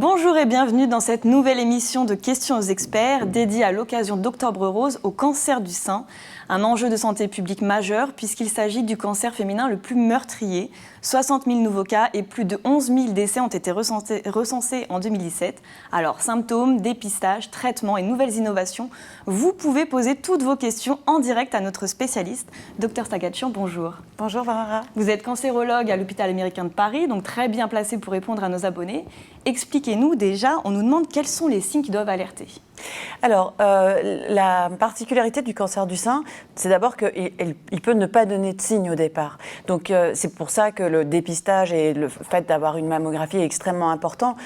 Bonjour et bienvenue dans cette nouvelle émission de Questions aux experts dédiée à l'occasion d'Octobre Rose au cancer du sein. Un enjeu de santé publique majeur puisqu'il s'agit du cancer féminin le plus meurtrier. 60 000 nouveaux cas et plus de 11 000 décès ont été recensés en 2017. Alors, symptômes, dépistage, traitements et nouvelles innovations, vous pouvez poser toutes vos questions en direct à notre spécialiste. Dr Saghachian, bonjour. Bonjour Barbara. Vous êtes cancérologue à l'hôpital américain de Paris, donc très bien placé pour répondre à nos abonnés. Expliquez-nous déjà, on nous demande quels sont les signes qui doivent alerter. Alors, la particularité du cancer du sein, c'est d'abord qu'il peut ne pas donner de signes au départ. Donc, c'est pour ça que le dépistage et le fait d'avoir une mammographie est extrêmement important.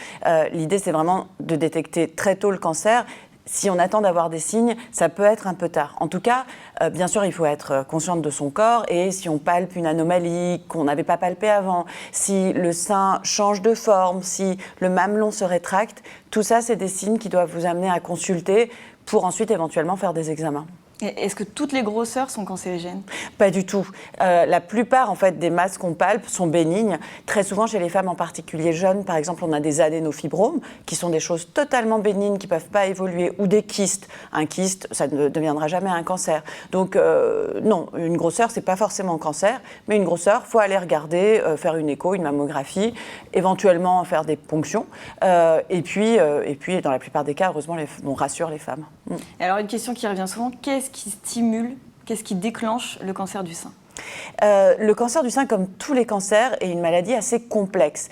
L'idée, c'est vraiment de détecter très tôt le cancer. Si on attend d'avoir des signes, ça peut être un peu tard. En tout cas, bien sûr, il faut être consciente de son corps et si on palpe une anomalie qu'on n'avait pas palpée avant, si le sein change de forme, si le mamelon se rétracte, tout ça, c'est des signes qui doivent vous amener à consulter pour ensuite éventuellement faire des examens. Est-ce que toutes les grosseurs sont cancérigènes ? Pas du tout. La plupart en fait, des masses qu'on palpe sont bénignes. Très souvent, chez les femmes en particulier jeunes, par exemple, on a des adénofibromes qui sont des choses totalement bénignes qui ne peuvent pas évoluer, ou des kystes. Un kyste, ça ne deviendra jamais un cancer. Donc non, une grosseur, ce n'est pas forcément un cancer, mais une grosseur, il faut aller regarder, faire une écho, une mammographie, éventuellement faire des ponctions. Et puis, dans la plupart des cas, heureusement, on rassure les femmes. Et alors, une question qui revient souvent, qu'est-ce qui stimule, qu'est-ce qui déclenche le cancer du sein ? Le cancer du sein, comme tous les cancers, est une maladie assez complexe.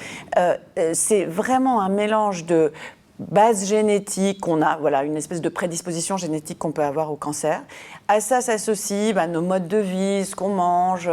C'est vraiment un mélange de base génétique, on a une espèce de prédisposition génétique qu'on peut avoir au cancer. À ça s'associe nos modes de vie, ce qu'on mange,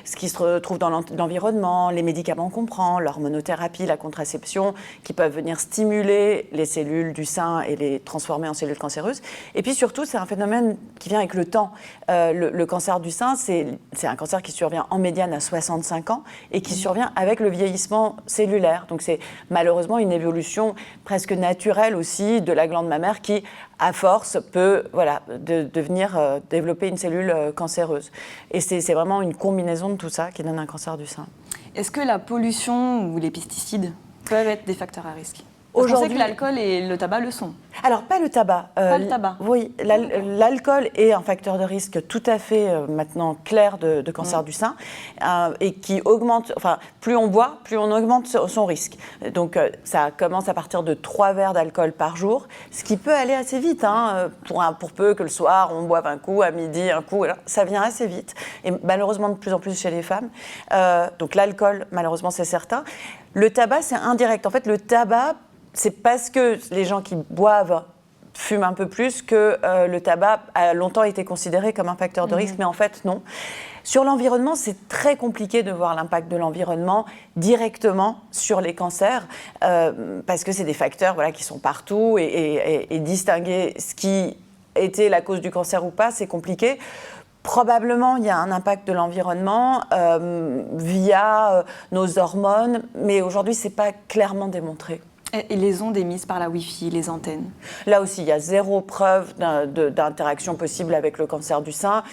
ce qui se retrouve dans l'environnement, les médicaments qu'on prend, l'hormonothérapie, la contraception, qui peuvent venir stimuler les cellules du sein et les transformer en cellules cancéreuses. Et puis surtout, c'est un phénomène qui vient avec le temps. Le cancer du sein, c'est un cancer qui survient en médiane à 65 ans et qui survient avec le vieillissement cellulaire. Donc c'est malheureusement une évolution presque naturelle aussi de la glande mammaire qui, à force, peut devenir développer une cellule cancéreuse. Et c'est vraiment une combinaison de tout ça qui donne un cancer du sein. Est-ce que la pollution ou les pesticides peuvent être des facteurs à risque ? On sait que l'alcool et le tabac le sont. Alors, pas le tabac. Pas le tabac. Oui, l'alcool est un facteur de risque tout à fait maintenant clair de cancer du sein et qui augmente, plus on boit, plus on augmente son risque. Donc, ça commence à partir de 3 verres d'alcool par jour, ce qui peut aller assez vite, pour peu que le soir, on boive un coup, à midi, un coup, ça vient assez vite. Et malheureusement, de plus en plus chez les femmes. Donc, l'alcool, malheureusement, c'est certain. Le tabac, c'est indirect. En fait, le tabac, c'est parce que les gens qui boivent fument un peu plus que le tabac a longtemps été considéré comme un facteur de risque, mais en fait, non. Sur l'environnement, c'est très compliqué de voir l'impact de l'environnement directement sur les cancers, parce que c'est des facteurs qui sont partout, et distinguer ce qui était la cause du cancer ou pas, c'est compliqué. Probablement, il y a un impact de l'environnement via nos hormones, mais aujourd'hui, ce n'est pas clairement démontré. Et les ondes émises par la Wi-Fi, les antennes ? Là aussi, il y a zéro preuve d'interaction possible avec le cancer du sein.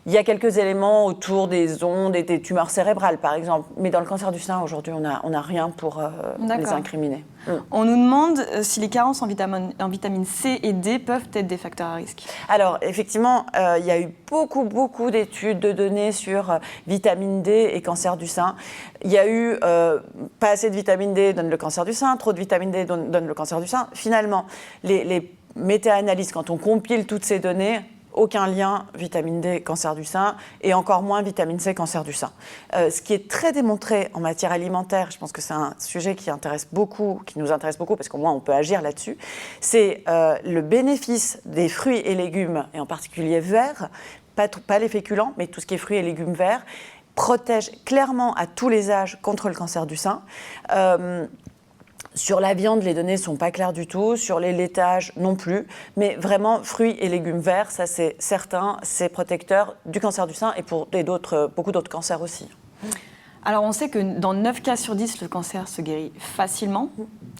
Il y a quelques éléments autour des ondes et des tumeurs cérébrales, par exemple. Mais dans le cancer du sein, aujourd'hui, on n'a rien pour les incriminer. On nous demande si les carences en vitamine C et D peuvent être des facteurs à risque. Alors, effectivement, il y a eu beaucoup d'études, de données sur vitamine D et cancer du sein. Il y a eu pas assez de vitamine D donne le cancer du sein, trop de vitamine D donne le cancer du sein. Finalement, les méta-analyses, quand on compile toutes ces données, aucun lien vitamine D, cancer du sein, et encore moins vitamine C, cancer du sein. Ce qui est très démontré en matière alimentaire, je pense que c'est un sujet qui nous intéresse beaucoup, parce qu'au moins on peut agir là-dessus, c'est le bénéfice des fruits et légumes, et en particulier verts, pas les féculents, mais tout ce qui est fruits et légumes verts, protège clairement à tous les âges contre le cancer du sein. Sur la viande, les données ne sont pas claires du tout. Sur les laitages, non plus. Mais vraiment, fruits et légumes verts, ça c'est certain, c'est protecteur du cancer du sein et pour beaucoup d'autres cancers aussi. Alors on sait que dans 9 cas sur 10, le cancer se guérit facilement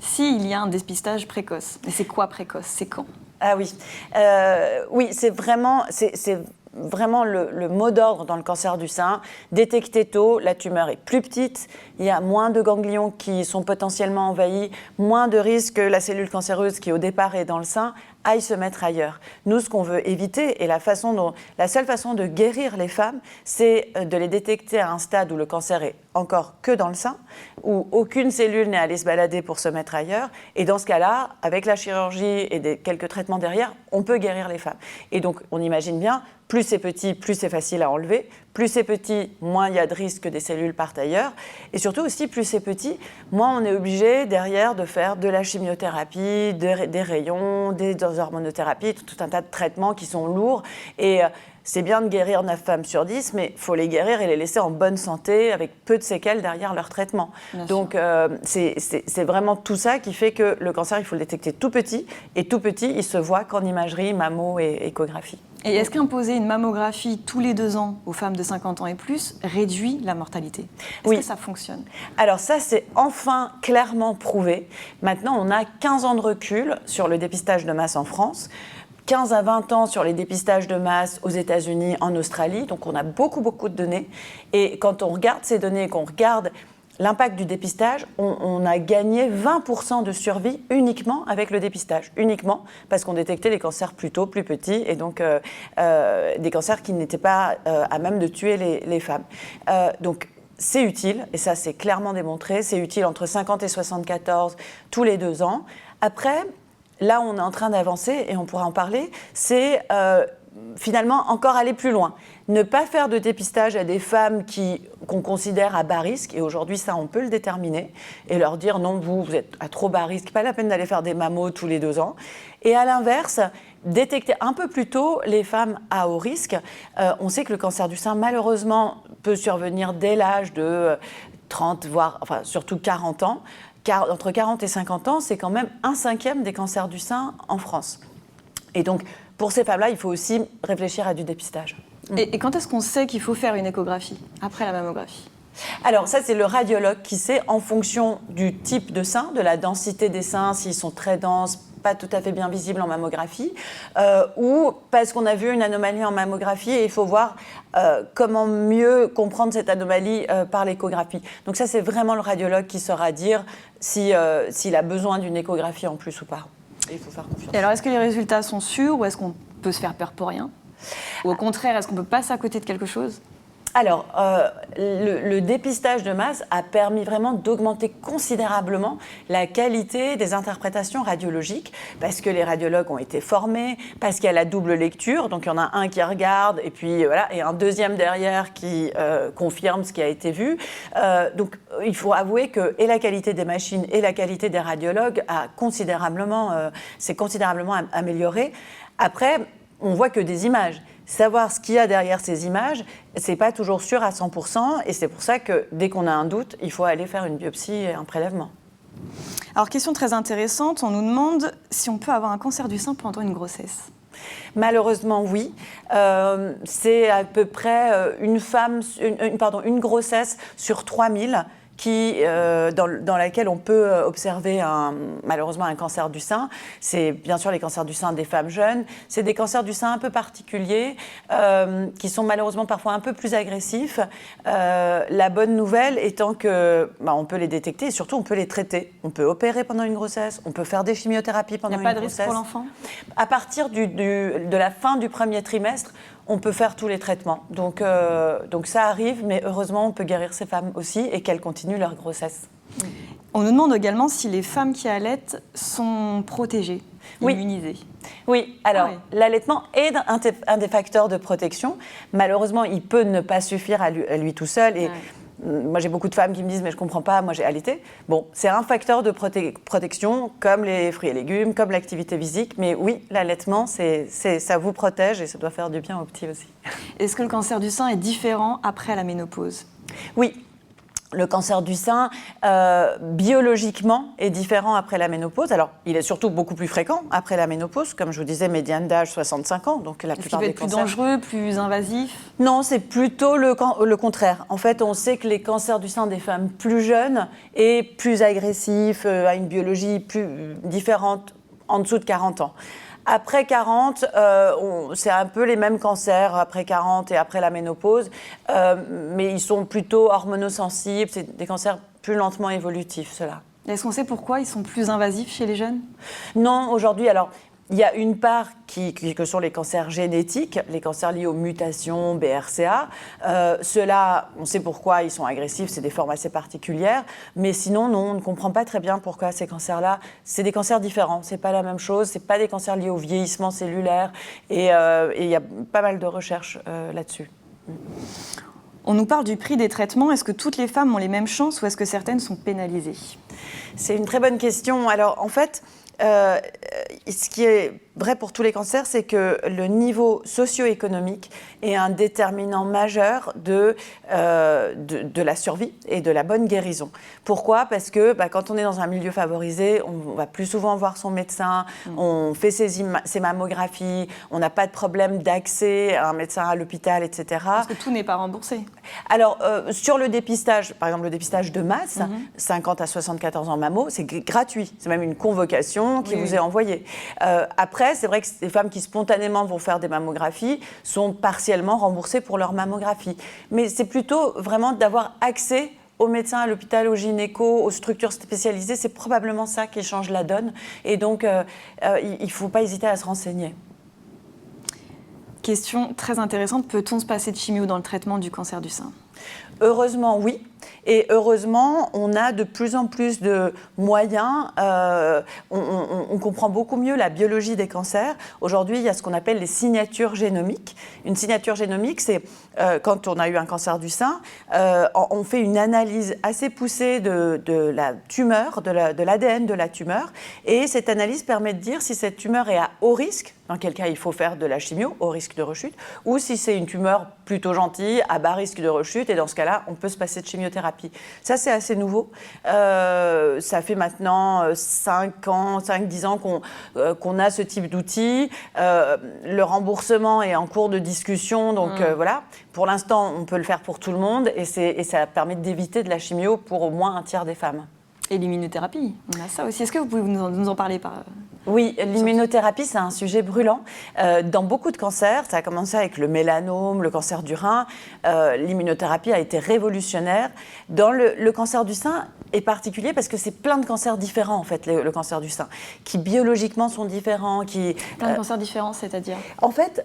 s'il y a un dépistage précoce. Et c'est quoi précoce ? C'est quand ? Ah oui. Oui, c'est vraiment... vraiment le mot d'ordre dans le cancer du sein. Détecter tôt, la tumeur est plus petite, il y a moins de ganglions qui sont potentiellement envahis, moins de risques que la cellule cancéreuse qui au départ est dans le sein aille se mettre ailleurs. Nous, ce qu'on veut éviter, et la seule façon de guérir les femmes, c'est de les détecter à un stade où le cancer est encore que dans le sein, où aucune cellule n'est allée se balader pour se mettre ailleurs. Et dans ce cas-là, avec la chirurgie et quelques traitements derrière, on peut guérir les femmes. Et donc, on imagine bien, plus c'est petit, plus c'est facile à enlever. Plus c'est petit, moins il y a de risque que des cellules partent ailleurs. Et surtout aussi, plus c'est petit, moins on est obligé derrière de faire de la chimiothérapie, des rayons, des hormonothérapies, tout un tas de traitements qui sont lourds. Et c'est bien de guérir 9 femmes sur 10, mais il faut les guérir et les laisser en bonne santé, avec peu de séquelles derrière leur traitement. Donc c'est vraiment tout ça qui fait que le cancer, il faut le détecter tout petit. Et tout petit, il se voit qu'en imagerie, mammo et échographie. Et est-ce qu'imposer une mammographie tous les 2 ans aux femmes de 50 ans et plus réduit la mortalité? Est-ce que ça fonctionne? Alors ça, c'est enfin clairement prouvé. Maintenant, on a 15 ans de recul sur le dépistage de masse en France. 15 à 20 ans sur les dépistages de masse aux États-Unis, en Australie. Donc, on a beaucoup de données. Et quand on regarde ces données et qu'on regarde l'impact du dépistage, on a gagné 20% de survie uniquement avec le dépistage. Uniquement parce qu'on détectait les cancers plus tôt, plus petits, et donc des cancers qui n'étaient pas à même de tuer les femmes. Donc, c'est utile, et ça c'est clairement démontré, c'est utile entre 50 et 74 tous les 2 ans. Après, là, on est en train d'avancer, et on pourra en parler, c'est finalement encore aller plus loin. Ne pas faire de dépistage à des femmes qu'on considère à bas risque, et aujourd'hui, ça, on peut le déterminer, et leur dire non, vous êtes à trop bas risque, pas la peine d'aller faire des mammos tous les 2 ans. Et à l'inverse, détecter un peu plus tôt les femmes à haut risque. On sait que le cancer du sein, malheureusement, peut survenir dès l'âge de 30, voire enfin, surtout 40 ans. Entre 40 et 50 ans, c'est quand même 1/5 des cancers du sein en France. Et donc, pour ces femmes-là, il faut aussi réfléchir à du dépistage. Et quand est-ce qu'on sait qu'il faut faire une échographie après la mammographie? Alors ça, c'est le radiologue qui sait, en fonction du type de sein, de la densité des seins, s'ils sont très denses, pas tout à fait bien visibles en mammographie, ou parce qu'on a vu une anomalie en mammographie et il faut voir comment mieux comprendre cette anomalie par l'échographie. Donc ça, c'est vraiment le radiologue qui saura dire s'il a besoin d'une échographie en plus ou pas. Et il faut faire confiance. Et alors, est-ce que les résultats sont sûrs ou est-ce qu'on peut se faire peur pour rien? Ou au contraire, est-ce qu'on peut passer à côté de quelque chose? Alors, le dépistage de masse a permis vraiment d'augmenter considérablement la qualité des interprétations radiologiques, parce que les radiologues ont été formés, parce qu'il y a la double lecture, donc il y en a un qui regarde, et puis voilà, et un deuxième derrière qui confirme ce qui a été vu. Donc, il faut avouer que et la qualité des machines et la qualité des radiologues s'est considérablement améliorée. Après, on voit que des images. Savoir ce qu'il y a derrière ces images, c'est pas toujours sûr à 100%, et c'est pour ça que dès qu'on a un doute, il faut aller faire une biopsie et un prélèvement. Alors, question très intéressante, on nous demande si on peut avoir un cancer du sein pendant une grossesse. Malheureusement, oui. C'est à peu près une grossesse sur 3000 dans laquelle on peut observer malheureusement un cancer du sein. C'est bien sûr les cancers du sein des femmes jeunes. C'est des cancers du sein un peu particuliers qui sont malheureusement parfois un peu plus agressifs. La bonne nouvelle étant que on peut les détecter et surtout on peut les traiter. On peut opérer pendant une grossesse, on peut faire des chimiothérapies pendant une grossesse. Il n'y a pas de risque pour l'enfant? À partir de la fin du premier trimestre, on peut faire tous les traitements. Donc ça arrive, mais heureusement, on peut guérir ces femmes aussi et qu'elles continuent leur grossesse. On nous demande également si les femmes qui allaitent sont protégées, immunisées. Oui, alors l'allaitement est un des facteurs de protection. Malheureusement, il peut ne pas suffire à lui tout seul. Et moi, j'ai beaucoup de femmes qui me disent « mais je ne comprends pas, moi j'ai allaité ». Bon, c'est un facteur de protection, comme les fruits et légumes, comme l'activité physique. Mais oui, l'allaitement, ça vous protège et ça doit faire du bien aux petits aussi. Est-ce que le cancer du sein est différent après la ménopause? Oui. Le cancer du sein, biologiquement, est différent après la ménopause. Alors, il est surtout beaucoup plus fréquent après la ménopause. Comme je vous disais, médiane d'âge 65 ans. Donc, la plupart des cancers... Est-ce qu'il peut être plus dangereux, plus invasif? Non, c'est plutôt le contraire. En fait, on sait que les cancers du sein des femmes plus jeunes est plus agressif, a une biologie plus différente en dessous de 40 ans. Après 40, c'est un peu les mêmes cancers après 40 et après la ménopause, mais ils sont plutôt hormonosensibles, c'est des cancers plus lentement évolutifs, ceux-là. Est-ce qu'on sait pourquoi ils sont plus invasifs chez les jeunes? Non, aujourd'hui, alors, il y a une part que sont les cancers génétiques, les cancers liés aux mutations, BRCA. Ceux-là, on sait pourquoi ils sont agressifs, c'est des formes assez particulières. Mais sinon, non, on ne comprend pas très bien pourquoi ces cancers-là. C'est des cancers différents, c'est pas la même chose. C'est pas des cancers liés au vieillissement cellulaire. Et il y a pas mal de recherches là-dessus. On nous parle du prix des traitements. Est-ce que toutes les femmes ont les mêmes chances ou est-ce que certaines sont pénalisées? C'est une très bonne question. Alors, en fait, ce qui est vrai pour tous les cancers, c'est que le niveau socio-économique est un déterminant majeur de la survie et de la bonne guérison. Pourquoi? Parce que quand on est dans un milieu favorisé, on va plus souvent voir son médecin, on fait ses mammographies, on n'a pas de problème d'accès à un médecin à l'hôpital, etc. Parce que tout n'est pas remboursé. Alors, sur le dépistage, par exemple le dépistage de masse, 50 à 74 ans mammo, c'est gratuit. C'est même une convocation qui vous est envoyée. Après, c'est vrai que les femmes qui spontanément vont faire des mammographies sont partiellement remboursées pour leur mammographie. Mais c'est plutôt vraiment d'avoir accès aux médecins, à l'hôpital, aux gynécos, aux structures spécialisées. C'est probablement ça qui change la donne. Et donc, il ne faut pas hésiter à se renseigner. Question très intéressante. Peut-on se passer de chimio dans le traitement du cancer du sein? Heureusement, oui. Et heureusement, on a de plus en plus de moyens. On comprend beaucoup mieux la biologie des cancers. Aujourd'hui, il y a ce qu'on appelle les signatures génomiques. Une signature génomique, c'est quand on a eu un cancer du sein, on fait une analyse assez poussée de la tumeur, de l'ADN de la tumeur. Et cette analyse permet de dire si cette tumeur est à haut risque, dans quel cas il faut faire de la chimio, au risque de rechute, ou si c'est une tumeur plutôt gentille, à bas risque de rechute, et dans ce cas-là, on peut se passer de chimiothérapie. Ça, c'est assez nouveau. Ça fait maintenant 5-10 ans qu'on a ce type d'outil. Le remboursement est en cours de discussion, donc voilà. Pour l'instant, on peut le faire pour tout le monde, et ça permet d'éviter de la chimio pour au moins un tiers des femmes. Et l'immunothérapie, on a ça aussi. Est-ce que vous pouvez nous en parler Oui, l'immunothérapie, c'est un sujet brûlant. Dans beaucoup de cancers, ça a commencé avec le mélanome, le cancer du rein. L'immunothérapie a été révolutionnaire. Dans le cancer du sein est particulier parce que c'est plein de cancers différents, en fait, le cancer du sein, qui biologiquement sont différents. Plein de cancers différents, c'est-à-dire? En fait,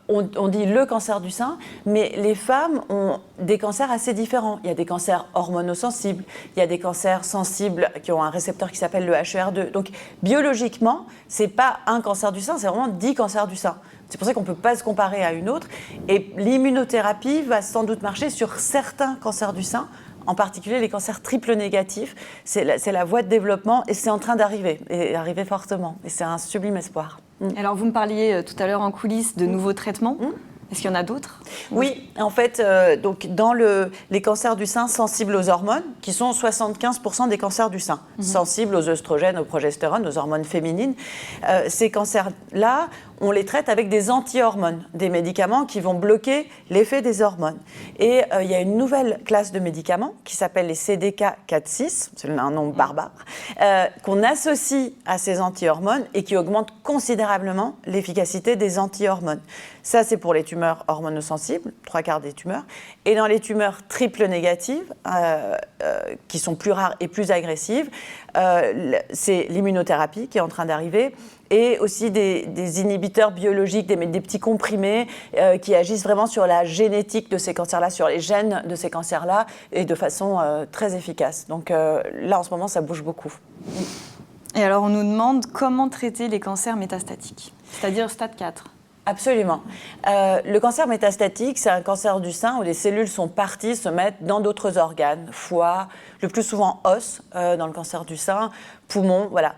on dit le cancer du sein, mais les femmes ont des cancers assez différents. Il y a des cancers hormonosensibles, il y a des cancers sensibles qui ont un récepteur qui s'appelle le HER2. Donc, biologiquement, c'est pas un cancer du sein, c'est vraiment 10 cancers du sein. C'est pour ça qu'on ne peut pas se comparer à une autre. Et l'immunothérapie va sans doute marcher sur certains cancers du sein, en particulier les cancers triple négatifs. C'est la voie de développement et c'est en train d'arriver, et arriver fortement. Et c'est un sublime espoir. Alors, vous me parliez tout à l'heure en coulisses de nouveaux traitements. Est-ce qu'il y en a d'autres? Oui, en fait, donc dans les cancers du sein sensibles aux hormones, qui sont 75% des cancers du sein, sensibles aux œstrogènes, aux progestérone, aux hormones féminines, ces cancers-là, on les traite avec des anti-hormones, des médicaments qui vont bloquer l'effet des hormones. Et il y a une nouvelle classe de médicaments qui s'appelle les CDK4/6, c'est un nom barbare, qu'on associe à ces anti-hormones et qui augmente considérablement l'efficacité des anti-hormones. Ça, c'est pour les tumeurs hormonosensibles, 3/4 des tumeurs. Et dans les tumeurs triple négatives, qui sont plus rares et plus agressives, c'est l'immunothérapie qui est en train d'arriver, et aussi des inhibiteurs biologiques, des petits comprimés qui agissent vraiment sur la génétique de ces cancers-là, sur les gènes de ces cancers-là, et de façon très efficace. Donc là, en ce moment, ça bouge beaucoup. Et alors, on nous demande comment traiter les cancers métastatiques, c'est-à-dire stade 4. Absolument. Le cancer métastatique, c'est un cancer du sein où les cellules sont parties se mettre dans d'autres organes, foie, le plus souvent os dans le cancer du sein, poumon, voilà.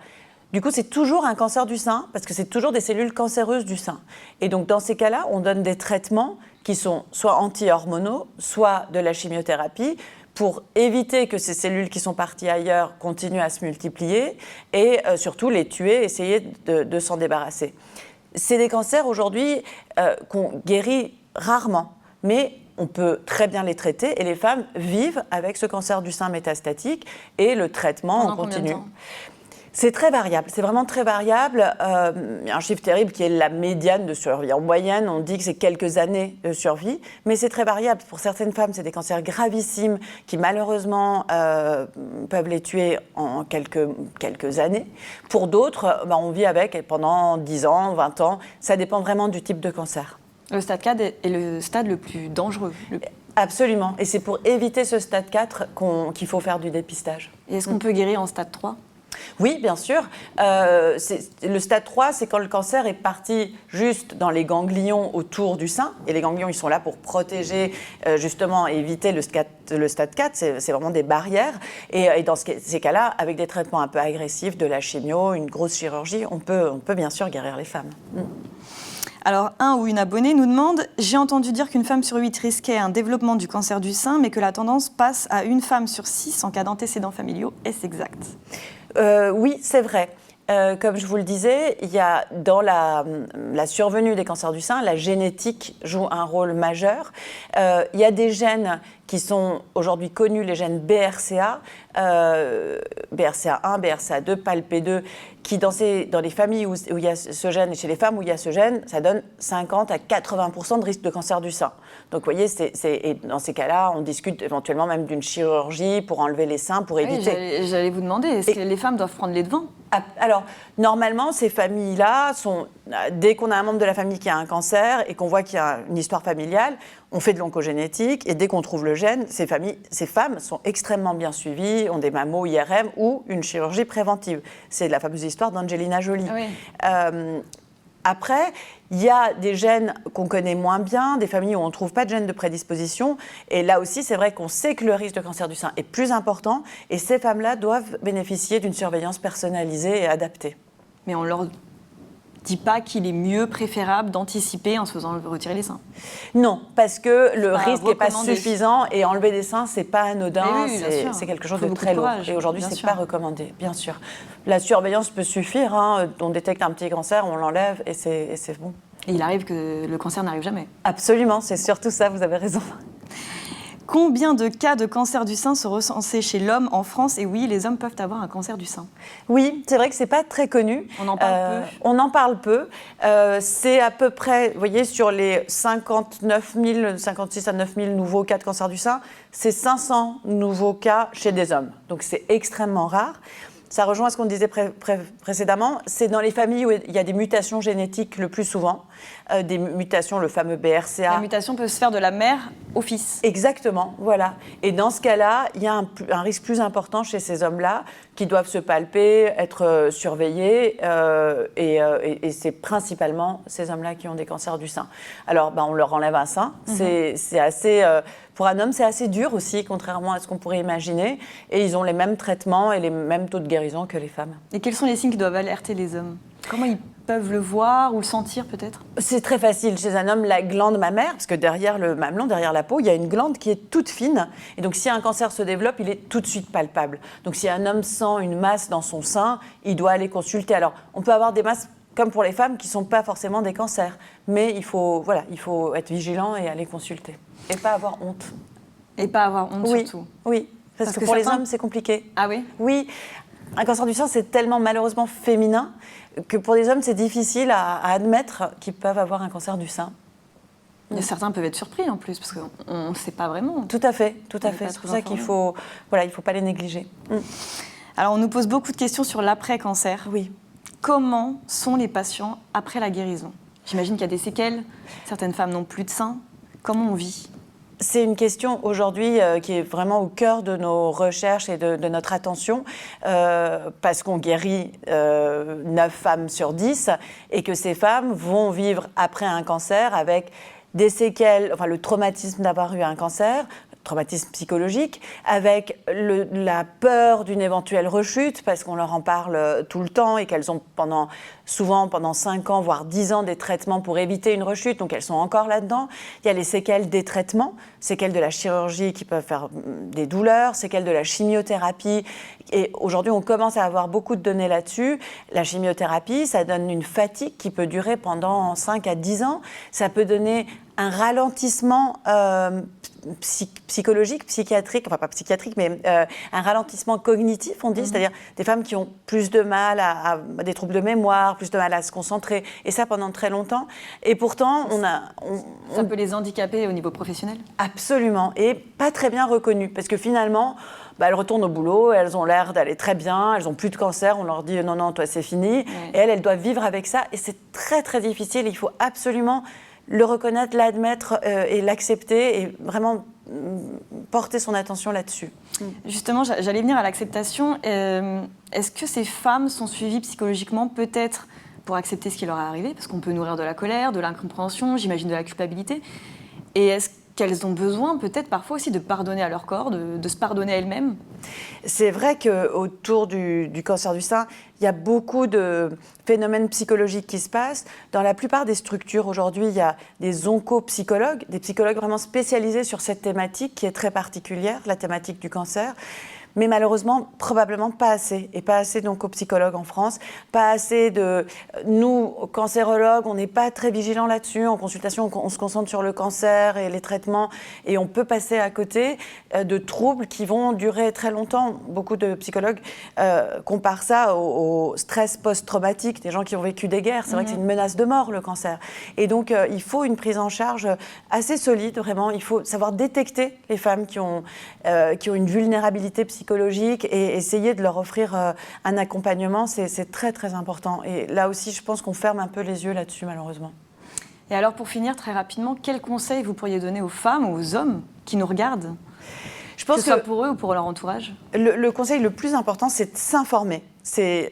Du coup, c'est toujours un cancer du sein parce que c'est toujours des cellules cancéreuses du sein. Et donc, dans ces cas-là, on donne des traitements qui sont soit anti-hormonaux, soit de la chimiothérapie pour éviter que ces cellules qui sont parties ailleurs continuent à se multiplier et surtout les tuer, essayer de s'en débarrasser. C'est des cancers aujourd'hui qu'on guérit rarement, mais on peut très bien les traiter et les femmes vivent avec ce cancer du sein métastatique et le traitement en continu. C'est très variable, c'est vraiment très variable. Il y a un chiffre terrible qui est la médiane de survie. En moyenne, on dit que c'est quelques années de survie, mais c'est très variable. Pour certaines femmes, c'est des cancers gravissimes qui malheureusement peuvent les tuer en quelques années. Pour d'autres, on vit avec pendant 10 ans, 20 ans. Ça dépend vraiment du type de cancer. Le stade 4 est le stade le plus dangereux. Absolument. Et c'est pour éviter ce stade 4 qu'il faut faire du dépistage. Et est-ce qu'on peut guérir en stade 3 ? Oui, bien sûr. Le stade 3, c'est quand le cancer est parti juste dans les ganglions autour du sein. Et les ganglions, ils sont là pour protéger, justement, et éviter le stade 4. C'est vraiment des barrières. Et dans ces cas-là, avec des traitements un peu agressifs, de la chimio, une grosse chirurgie, on peut bien sûr guérir les femmes. Alors, un ou une abonnée nous demande « J'ai entendu dire qu'une femme sur 8 risquait un développement du cancer du sein, mais que la tendance passe à une femme sur 6 en cas d'antécédents familiaux. Est-ce exact ?» Oui, c'est vrai. Comme je vous le disais, il y a dans la survenue des cancers du sein, la génétique joue un rôle majeur. Il y a des gènes qui sont aujourd'hui connus, les gènes BRCA, BRCA1, BRCA2, PALP2, qui dans les familles où il y a ce gène et chez les femmes où il y a ce gène, ça donne 50 à 80% de risque de cancer du sein. Donc vous voyez, et dans ces cas-là, on discute éventuellement même d'une chirurgie pour enlever les seins, pour éviter. Oui, j'allais vous demander, est-ce que les femmes doivent prendre les devants ? Alors, normalement, ces familles-là sont, dès qu'on a un membre de la famille qui a un cancer et qu'on voit qu'il y a une histoire familiale, on fait de l'oncogénétique et dès qu'on trouve le gène, ces femmes sont extrêmement bien suivies, ont des mammo IRM ou une chirurgie préventive. C'est la fameuse histoire d'Angelina Jolie. Oui. Après, il y a des gènes qu'on connaît moins bien, des familles où on ne trouve pas de gènes de prédisposition. Et là aussi, c'est vrai qu'on sait que le risque de cancer du sein est plus important. Et ces femmes-là doivent bénéficier d'une surveillance personnalisée et adaptée. Mais on leur dit pas qu'il est mieux préférable d'anticiper en se faisant retirer les seins. Non, parce que le risque n'est pas recommandé. Suffisant et enlever des seins, c'est pas anodin, Oui, c'est quelque chose de très lourd. Et aujourd'hui, c'est pas recommandé, bien sûr. La surveillance peut suffire, on détecte un petit cancer, on l'enlève et c'est bon. Et il arrive que le cancer n'arrive jamais. Absolument, c'est surtout ça, vous avez raison. Combien de cas de cancer du sein sont recensés chez l'homme en France ? Et oui, les hommes peuvent avoir un cancer du sein. Oui, c'est vrai que c'est pas très connu. On en parle peu. On en parle peu. C'est à peu près, vous voyez, sur les 59 000, 56 à 9 000 nouveaux cas de cancer du sein, c'est 500 nouveaux cas chez des hommes. Donc c'est extrêmement rare. Ça rejoint ce qu'on disait précédemment, c'est dans les familles où il y a des mutations génétiques le plus souvent, des mutations, le fameux BRCA. La mutation peut se faire de la mère au fils. Exactement, voilà. Et dans ce cas-là, il y a un risque plus important chez ces hommes-là qui doivent se palper, être surveillés, et c'est principalement ces hommes-là qui ont des cancers du sein. Alors, on leur enlève un sein, c'est assez... Pour un homme, c'est assez dur aussi, contrairement à ce qu'on pourrait imaginer. Et ils ont les mêmes traitements et les mêmes taux de guérison que les femmes. Et quels sont les signes qui doivent alerter les hommes ? Comment ils peuvent le voir ou le sentir peut-être ? C'est très facile. Chez un homme, la glande mammaire, parce que derrière le mamelon, derrière la peau, il y a une glande qui est toute fine. Et donc, si un cancer se développe, il est tout de suite palpable. Donc, si un homme sent une masse dans son sein, il doit aller consulter. Alors, on peut avoir des masses comme pour les femmes qui ne sont pas forcément des cancers. Mais il faut être vigilant et aller consulter. Et pas avoir honte. Et pas avoir honte surtout. Oui, parce que pour les hommes, c'est compliqué. Ah oui ? Oui, un cancer du sein, c'est tellement malheureusement féminin que pour les hommes, c'est difficile à admettre qu'ils peuvent avoir un cancer du sein. Et certains peuvent être surpris en plus, parce qu'on ne sait pas vraiment. Tout à fait, tout à fait. C'est pour ça qu'il faut, il faut pas les négliger. Alors, on nous pose beaucoup de questions sur l'après-cancer. Oui. Comment sont les patients après la guérison ? J'imagine qu'il y a des séquelles. Certaines femmes n'ont plus de seins. Comment on vit ? C'est une question aujourd'hui qui est vraiment au cœur de nos recherches et de notre attention, parce qu'on guérit 9 femmes sur 10 et que ces femmes vont vivre après un cancer avec des séquelles, le traumatisme d'avoir eu un cancer, traumatisme psychologique, avec la peur d'une éventuelle rechute, parce qu'on leur en parle tout le temps et qu'elles ont pendant souvent pendant 5 ans, voire 10 ans, des traitements pour éviter une rechute, donc elles sont encore là-dedans. Il y a les séquelles des traitements, séquelles de la chirurgie qui peuvent faire des douleurs, séquelles de la chimiothérapie. Et aujourd'hui, on commence à avoir beaucoup de données là-dessus. La chimiothérapie, ça donne une fatigue qui peut durer pendant 5 à 10 ans. Ça peut donner un ralentissement psychologique, psychiatrique, enfin pas psychiatrique, mais un ralentissement cognitif, on dit, c'est-à-dire des femmes qui ont plus de mal à des troubles de mémoire, plus de mal à se concentrer, et ça pendant très longtemps. Et pourtant, ça peut les handicaper au niveau professionnel ? Absolument, et pas très bien reconnu, parce que finalement, elles retournent au boulot, elles ont l'air d'aller très bien, elles n'ont plus de cancer, on leur dit non, non, toi c'est fini, et elles doivent vivre avec ça, et c'est très très difficile, il faut absolument le reconnaître, l'admettre et l'accepter et vraiment porter son attention là-dessus. Justement, j'allais venir à l'acceptation. Est-ce que ces femmes sont suivies psychologiquement peut-être pour accepter ce qui leur est arrivé ? Parce qu'on peut nourrir de la colère, de l'incompréhension, j'imagine de la culpabilité. Et est-ce qu'elles ont besoin peut-être parfois aussi de pardonner à leur corps, de se pardonner à elles-mêmes ? C'est vrai qu'autour du cancer du sein, il y a beaucoup de phénomènes psychologiques qui se passent. Dans la plupart des structures aujourd'hui, il y a des oncopsychologues, des psychologues vraiment spécialisés sur cette thématique qui est très particulière, la thématique du cancer. Mais malheureusement, probablement pas assez. Et pas assez d'oncopsychologues en France, pas assez de... Nous, cancérologues, on n'est pas très vigilants là-dessus. En consultation, on se concentre sur le cancer et les traitements. Et on peut passer à côté de troubles qui vont durer très longtemps. Beaucoup de psychologues comparent ça au stress post-traumatique des gens qui ont vécu des guerres. C'est vrai que c'est une menace de mort, le cancer. Et donc, il faut une prise en charge assez solide, vraiment. Il faut savoir détecter les femmes qui ont une vulnérabilité psychologique et essayer de leur offrir un accompagnement, c'est très très important. Et là aussi, je pense qu'on ferme un peu les yeux là-dessus, malheureusement. Et alors, pour finir, très rapidement, quels conseils vous pourriez donner aux femmes ou aux hommes qui nous regardent ? Je pense que ce soit pour eux ou pour leur entourage. Le conseil le plus important, c'est de s'informer.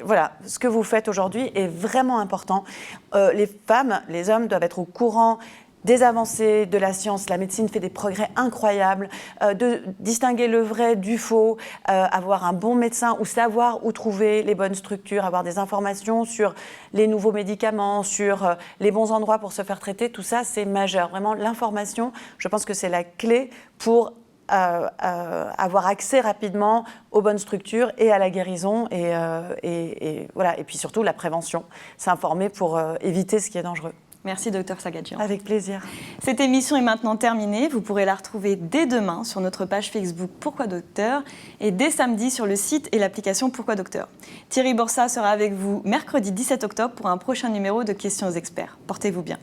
Voilà, ce que vous faites aujourd'hui est vraiment important. Les femmes, les hommes doivent être au courant des avancées de la science. La médecine fait des progrès incroyables, de distinguer le vrai du faux, avoir un bon médecin ou savoir où trouver les bonnes structures, avoir des informations sur les nouveaux médicaments, sur les bons endroits pour se faire traiter. Tout ça, c'est majeur. Vraiment, l'information, je pense que c'est la clé pour avoir accès rapidement aux bonnes structures et à la guérison et voilà. Et puis surtout, la prévention. S'informer pour éviter ce qui est dangereux. Merci, Dr Sagadian. Avec plaisir. Cette émission est maintenant terminée. Vous pourrez la retrouver dès demain sur notre page Facebook Pourquoi Docteur et dès samedi sur le site et l'application Pourquoi Docteur. Thierry Borsat sera avec vous mercredi 17 octobre pour un prochain numéro de Questions aux experts. Portez-vous bien.